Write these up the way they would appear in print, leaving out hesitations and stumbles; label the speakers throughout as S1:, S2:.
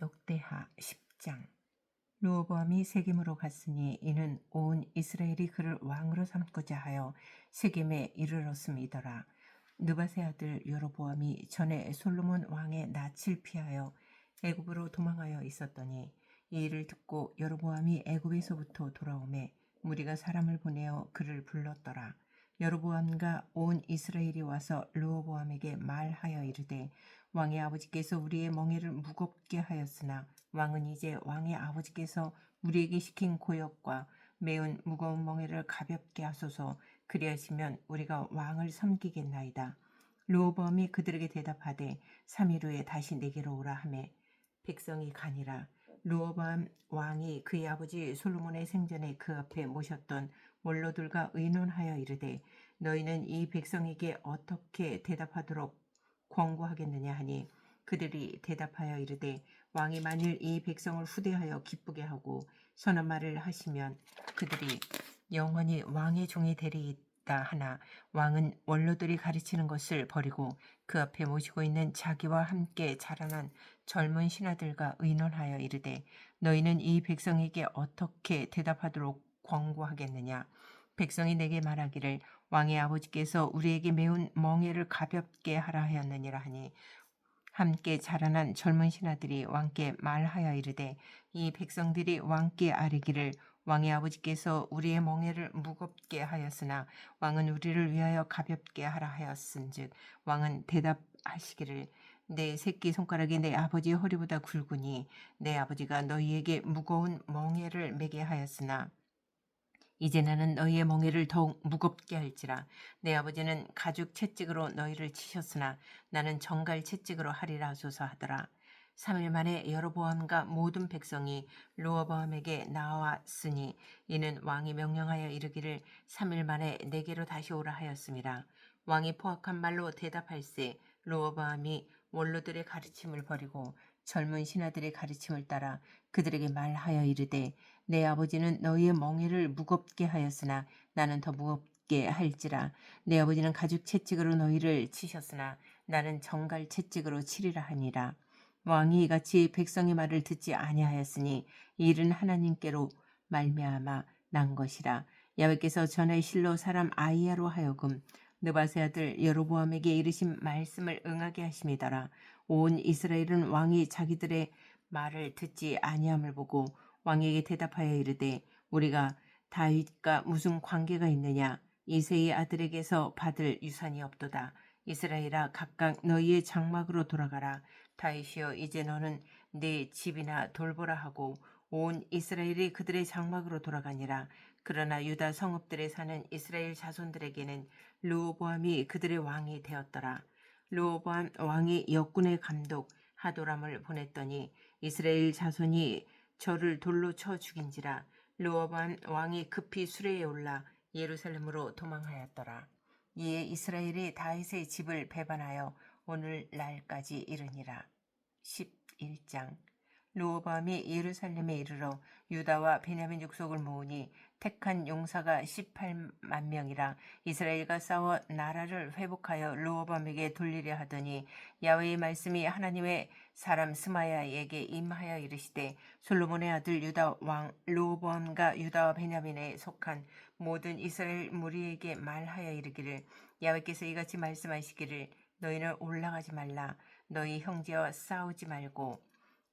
S1: 역대하 10장. 르호보암이 세겜으로 갔으니 이는 온 이스라엘이 그를 왕으로 삼고자 하여 세겜에 이르렀음이더라. 느바세 아들 여로보암이 전에 솔로몬 왕의 낯을 피하여 애굽으로 도망하여 있었더니 이 일을 듣고 여로보암이 애굽에서부터 돌아오매 무리가 사람을 보내어 그를 불렀더라. 여로보암과 온 이스라엘이 와서 르호보암에게 말하여 이르되 왕의 아버지께서 우리의 멍에를 무겁게 하였으나 왕은 이제 왕의 아버지께서 우리에게 시킨 고역과 매운 무거운 멍에를 가볍게 하소서. 그리하시면 우리가 왕을 섬기겠나이다. 르호보암이 그들에게 대답하되 3일 후에 다시 내게로 오라 하매 백성이 가니라. 르호보암 왕이 그의 아버지 솔로몬의 생전에 그 앞에 모셨던 원로들과 의논하여 이르되 너희는 이 백성에게 어떻게 대답하도록 권고하겠느냐 하니 그들이 대답하여 이르되 왕이 만일 이 백성을 후대하여 기쁘게 하고 선한 말을 하시면 그들이 영원히 왕의 종이 되리이다 하나 왕은 원로들이 가르치는 것을 버리고 그 앞에 모시고 있는 자기와 함께 자라난 젊은 신하들과 의논하여 이르되 너희는 이 백성에게 어떻게 대답하도록 권고하겠느냐. 백성이 내게 말하기를 왕의 아버지께서 우리에게 매운 멍에를 가볍게 하라 하였느니라 하니 함께 자라난 젊은 신하들이 왕께 말하여 이르되 이 백성들이 왕께 아뢰기를 왕의 아버지께서 우리의 멍에를 무겁게 하였으나 왕은 우리를 위하여 가볍게 하라 하였은즉 왕은 대답하시기를 내 새끼 손가락이 내 아버지 허리보다 굵으니 내 아버지가 너희에게 무거운 멍에를 매게 하였으나 이제 나는 너희의 멍에를 더욱 무겁게 할지라. 내 아버지는 가죽 채찍으로 너희를 치셨으나 나는 정갈 채찍으로 하리라 하소서 하더라. 3일 만에 여로보암과 모든 백성이 르호보암에게 나왔으니 이는 왕이 명령하여 이르기를 3일 만에 내게로 다시 오라 하였음이라. 왕이 포악한 말로 대답할세 르호보암이 원로들의 가르침을 버리고 젊은 신하들의 가르침을 따라 그들에게 말하여 이르되 내 아버지는 너희의 멍에를 무겁게 하였으나 나는 더 무겁게 할지라. 내 아버지는 가죽 채찍으로 너희를 치셨으나 나는 정갈 채찍으로 치리라 하니라. 왕이 이같이 백성의 말을 듣지 아니하였으니 이 일은 하나님께로 말미암아 난 것이라. 야훼께서 전에 실로 사람 아이야로 하여금 느바세 아들 여로보암에게 이르신 말씀을 응하게 하심이더라. 온 이스라엘은 왕이 자기들의 말을 듣지 아니함을 보고 왕에게 대답하여 이르되 우리가 다윗과 무슨 관계가 있느냐. 이새의 아들에게서 받을 유산이 없도다. 이스라엘아 각각 너희의 장막으로 돌아가라. 다윗이여 이제 너는 네 집이나 돌보라 하고 온 이스라엘이 그들의 장막으로 돌아가니라. 그러나 유다 성읍들에 사는 이스라엘 자손들에게는 르호보암이 그들의 왕이 되었더라. 르호보암 왕이 역군의 감독 하도람을 보냈더니 이스라엘 자손이 저를 돌로 쳐 죽인지라. 르호보암 왕이 급히 수레에 올라 예루살렘으로 도망하였더라. 이에 이스라엘이 다윗의 집을 배반하여 오늘날까지 이르니라. 11장. 르호보암이 예루살렘에 이르러 유다와 베냐민 족속을 모으니 택한 용사가 18만 명이라. 이스라엘과 싸워 나라를 회복하여 르호보암에게 돌리려 하더니 야훼의 말씀이 하나님의 사람 스마야에게 임하여 이르시되 솔로몬의 아들 유다 왕 르호보암과 유다와 베냐민에 속한 모든 이스라엘 무리에게 말하여 이르기를 야훼께서 이같이 말씀하시기를 너희는 올라가지 말라. 너희 형제와 싸우지 말고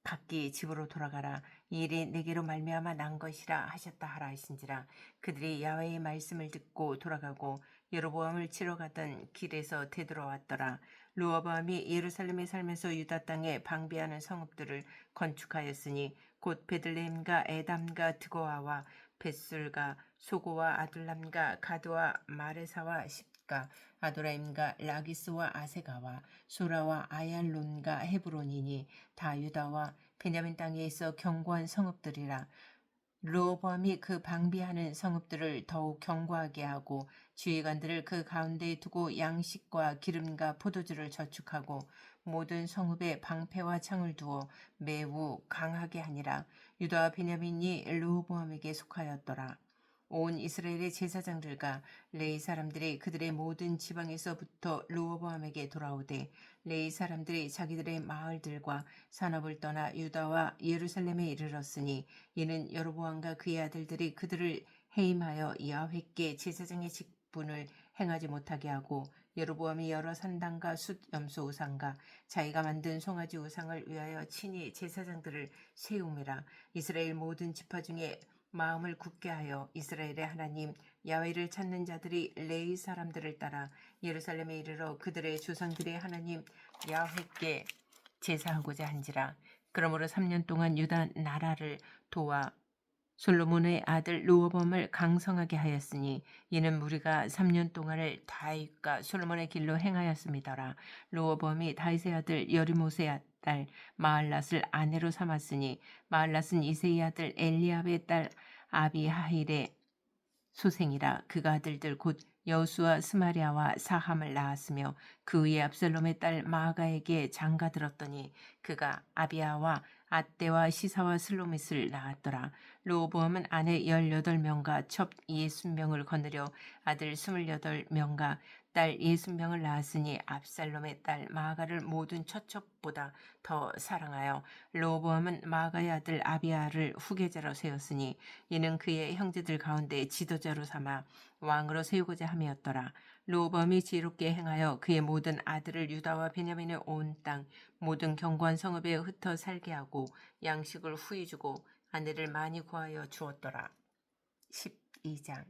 S1: 각기 집으로 돌아가라. 이 일이 내게로 말미암아 난 것이라 하셨다 하라 하신지라. 그들이 야훼의 말씀을 듣고 돌아가고 여로보암을 치러 가던 길에서 되돌아왔더라. 르호보암이 예루살렘에 살면서 유다 땅에 방비하는 성읍들을 건축하였으니 곧 베들레헴과 에담과 드고아와 벳술과 소고와 아둘람과 가드와 마레사와 십가 아도라임과 라기스와 아세가와 소라와 아얄론과 헤브론이니 다 유다와 베냐민 땅에 있어 견고한 성읍들이라. 르호보암이 그 방비하는 성읍들을 더욱 견고하게 하고 주의관들을 그 가운데에 두고 양식과 기름과 포도주를 저축하고 모든 성읍에 방패와 창을 두어 매우 강하게 하니라. 유다와 베냐민이 르호보암에게 속하였더라. 온 이스라엘의 제사장들과 레위 사람들이 그들의 모든 지방에서부터 르호보암에게 돌아오되 레위 사람들이 자기들의 마을들과 산업을 떠나 유다와 예루살렘에 이르렀으니 이는 여로보암과 그의 아들들이 그들을 해임하여 야훼께 제사장의 직분을 행하지 못하게 하고 여로보암이 여러 산당과 숫 염소 우상과 자기가 만든 송아지 우상을 위하여 친히 제사장들을 세움이라. 이스라엘 모든 지파 중에 마음을 굳게 하여 이스라엘의 하나님 야훼를 찾는 자들이 레위 사람들을 따라 예루살렘에 이르러 그들의 조상들의 하나님 야훼께 제사하고자 한지라. 그러므로 3년 동안 유다 나라를 도와 솔로몬의 아들 르호보암을 강성하게 하였으니 이는 무리가 3년 동안을 다윗과 솔로몬의 길로 행하였음이더라. 르호보암이 다윗의 아들 여리못의 딸 마할랏을 아내로 삼았으니 마할랏은 이새의 아들 엘리압의 딸 아비하일의 소생이라. 그가 아들들 곧 여수와 스마리아와 사함을 낳았으며 그 위에 압살롬의 딸 마아가에게 장가들었더니 그가 아비아와 아떼와 시사와 슬로밋을 낳았더라. 르호보암은 아내 18명과 첩 60명을 거느려 아들 28명과 딸 60명을 낳았으니 압살롬의 딸 마아가를 모든 처첩보다 더 사랑하여 르호보암은 마아가의 아들 아비아를 후계자로 세웠으니 이는 그의 형제들 가운데 지도자로 삼아 왕으로 세우고자 함이었더라. 르호보암이 지혜롭게 행하여 그의 모든 아들을 유다와 베냐민의 온 땅 모든 견고한 성읍에 흩어 살게 하고 양식을 후히 주고 아내를 많이 구하여 주었더라. 12장.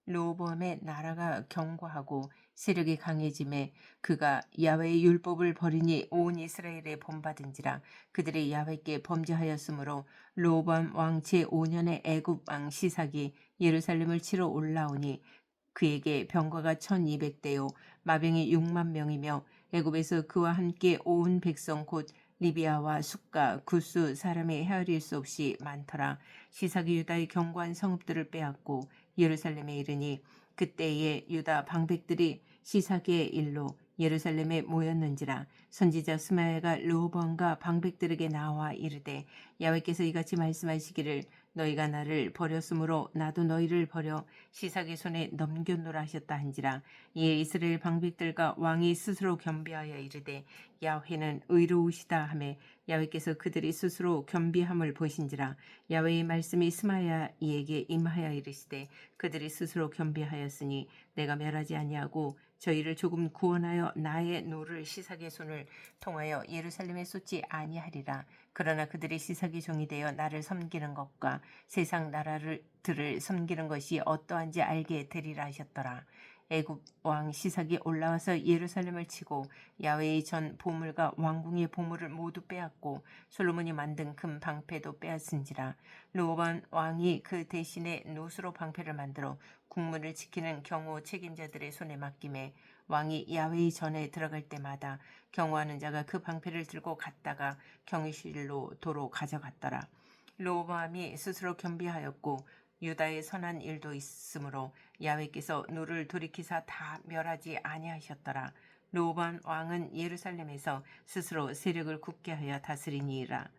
S1: 르호보암의 나라가 견고하고 세력이 강해짐에 그가 야훼의 율법을 버리니 온 이스라엘에 본받은지라. 그들이 야훼께 범죄하였으므로 르호보암 왕 제5년에 애굽 왕 시삭이 예루살렘을 치러 올라오니 그에게 병거가 1200대요 마병이 6만 명이며 애굽에서 그와 함께 온 백성 곧 리비아와 숫가 구스 사람의 헤아릴 수 없이 많더라. 시삭이 유다의 견고한 성읍들을 빼앗고 예루살렘에 이르니 그때에 유다 방백들이 시삭의 일로 예루살렘에 모였는지라. 선지자 스마야가 르호보암과 방백들에게 나와 이르되 야훼께서 이같이 말씀하시기를 너희가 나를 버렸으므로 나도 너희를 버려 시삭의 손에 넘겨노라 하셨다 한지라. 이에 이스라엘 방백들과 왕이 스스로 겸비하여 이르되 야훼는 의로우시다 하매 야훼께서 그들이 스스로 겸비함을 보신지라. 야훼의 말씀이 스마야에게 임하여 이르시되 그들이 스스로 겸비하였으니 내가 멸하지 아니하고 저희를 조금 구원하여 나의 노를 시삭의 손을 통하여 예루살렘에 쏟지 아니하리라. 그러나 그들이 시삭의 종이 되어 나를 섬기는 것과 세상 나라들을 섬기는 것이 어떠한지 알게 되리라 하셨더라. 애굽 왕 시삭이 올라와서 예루살렘을 치고 야훼의 전 보물과 왕궁의 보물을 모두 빼앗고 솔로몬이 만든 금 방패도 빼앗은지라. 르호보암 왕이 그 대신에 노수로 방패를 만들어 국문을 지키는 경호 책임자들의 손에 맡김에 왕이 야훼의 전에 들어갈 때마다 경호하는 자가 그 방패를 들고 갔다가 경위실로 도로 가져갔더라. 르호보암이 스스로 겸비하였고 유다의 선한 일도 있으므로 야훼께서 노를 돌이키사 다 멸하지 아니하셨더라. 르호보암 왕은 예루살렘에서 스스로 세력을 굳게 하여 다스리니이다.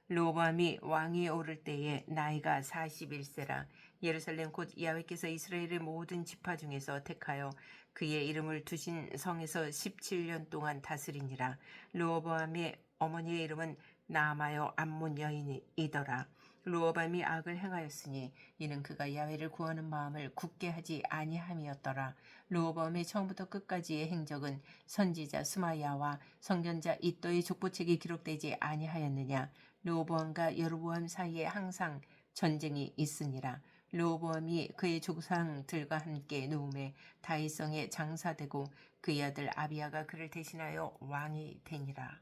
S1: 르호보암이 왕위에 오를 때에 나이가 41세라. 예루살렘 곧 야훼께서 이스라엘의 모든 지파 중에서 택하여 그의 이름을 두신 성에서 17년 동안 다스리니라. 르호보암의 어머니의 이름은 나아마여 암몬 여인이더라. 르호보암이 악을 행하였으니 이는 그가 야훼를 구하는 마음을 굳게 하지 아니함이었더라. 르호보암의 처음부터 끝까지의 행적은 선지자 스마야와 선견자 이도의 족보책에 기록되지 아니하였느냐. 르호보암과 여로보암 사이에 항상 전쟁이 있으니라. 르호보암이 그의 조상들과 함께 누움에 다윗성에 장사되고 그의 아들 아비야가 그를 대신하여 왕이 되니라.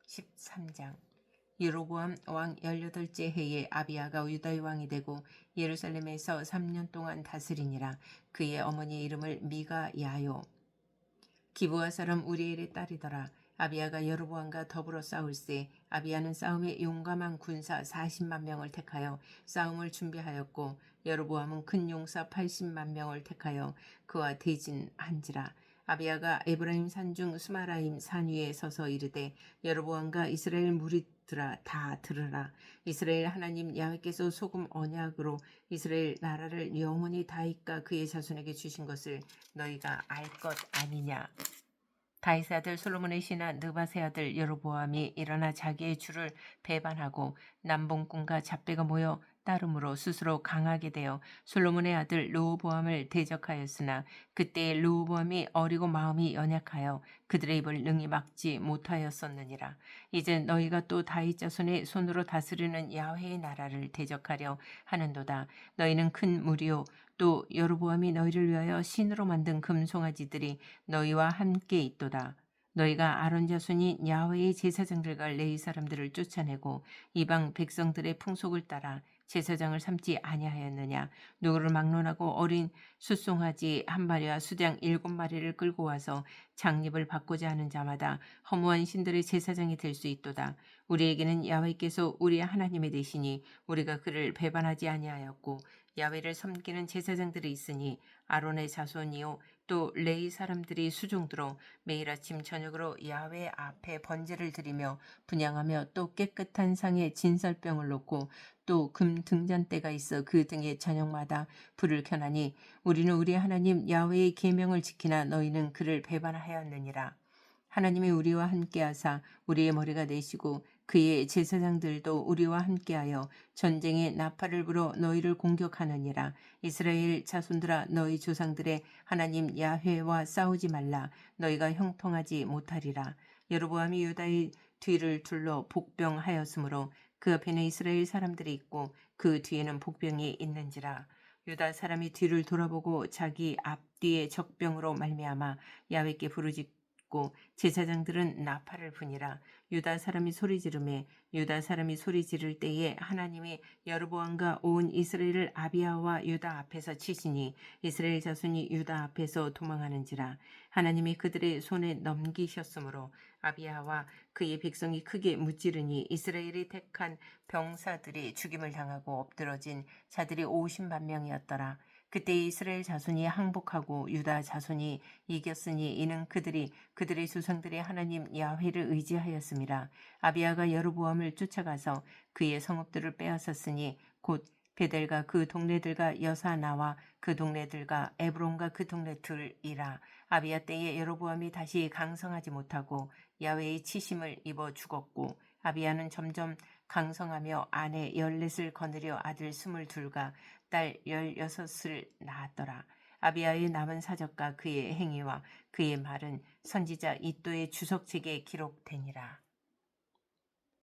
S1: 13장. 여로보암 왕 18째 해에 아비야가 유다의 왕이 되고 예루살렘에서 3년 동안 다스리니라. 그의 어머니의 이름을 미가야요 기브아 사람 우리엘의 딸이더라. 아비야가 여로보암과 더불어 싸울세 아비야는 싸움에 용감한 군사 40만 명을 택하여 싸움을 준비하였고 여로보암은 큰 용사 80만 명을 택하여 그와 대진한지라. 아비야가 에브라임 산중 스마라임 산 위에 서서 이르되 여로보암과 이스라엘 무리 가족들아 다 들으라. 이스라엘 하나님 야훼께서 소금 언약으로 이스라엘 나라를 영원히 다윗과 그의 자손에게 주신 것을 너희가 알 것 아니냐. 다윗의 아들 솔로몬의 신하 느밧의 아들 여로보암이 일어나 자기의 주를 배반하고 남봉꾼과 잡배가 모여 따름으로 스스로 강하게 되어 솔로몬의 아들 르호보암을 대적하였으나 그때에 르호보암이 어리고 마음이 연약하여 그들의 입을 능히 막지 못하였었느니라. 이제 너희가 또 다윗 자손의 손으로 다스리는 야훼의 나라를 대적하려 하는도다. 너희는 큰 무리요 또 여로보암이 너희를 위하여 신으로 만든 금송아지들이 너희와 함께 있도다. 너희가 아론 자손인 야훼의 제사장들과 레위 사람들을 쫓아내고 이방 백성들의 풍속을 따라 제사장을 삼지 아니하였느냐. 누구를 막론하고 어린 숫송아지 한 마리와 수장 7마리를 끌고 와서 장립을 받고자 하는 자마다 허무한 신들의 제사장이 될 수 있도다. 우리에게는 야훼께서 우리 하나님의 되시니 우리가 그를 배반하지 아니하였고 야훼를 섬기는 제사장들이 있으니 아론의 자손이요 또 레위 사람들이 수종들어 매일 아침 저녁으로 야훼 앞에 번제를 드리며 분향하며 또 깨끗한 상에 진설병을 놓고 또 금 등잔대가 있어 그 등에 저녁마다 불을 켜나니 우리는 우리 하나님 야훼의 계명을 지키나 너희는 그를 배반하였느니라. 하나님이 우리와 함께하사 우리의 머리가 되시고 그의 제사장들도 우리와 함께하여 전쟁에 나팔을 불어 너희를 공격하느니라. 이스라엘 자손들아 너희 조상들의 하나님 야훼와 싸우지 말라. 너희가 형통하지 못하리라. 여로보암이 유다의 뒤를 둘러 복병하였으므로 그 앞에는 이스라엘 사람들이 있고 그 뒤에는 복병이 있는지라. 유다 사람이 뒤를 돌아보고 자기 앞뒤에 적병으로 말미암아 야훼께 부르짖고 제사장들은 나팔을 부니라. 유다 사람이 소리 지르매 유다 사람이 소리 지를 때에 하나님이 여로보암과 온 이스라엘을 아비야와 유다 앞에서 치시니 이스라엘 자손이 유다 앞에서 도망하는지라. 하나님이 그들의 손에 넘기셨으므로 아비야와 그의 백성이 크게 무찌르니 이스라엘이 택한 병사들이 죽임을 당하고 엎드러진 자들이 50만 명이었더라. 그때 이스라엘 자손이 항복하고 유다 자손이 이겼으니 이는 그들이 그들의 조상들의 하나님 야훼를 의지하였음이라. 아비야가 여로보암을 쫓아가서 그의 성읍들을 빼앗았으니 곧 베델과 그 동네들과 여사나와 그 동네들과 에브론과 그 동네들이라. 아비야 때에 여로보암이 다시 강성하지 못하고 야훼의 치심을 입어 죽었고 아비야는 점점 강성하며 아내 14을 거느려 아들 22과 딸 16을 낳았더라. 아비야의 남은 사적과 그의 행위와 그의 말은 선지자 이도의 주석책에 기록되니라.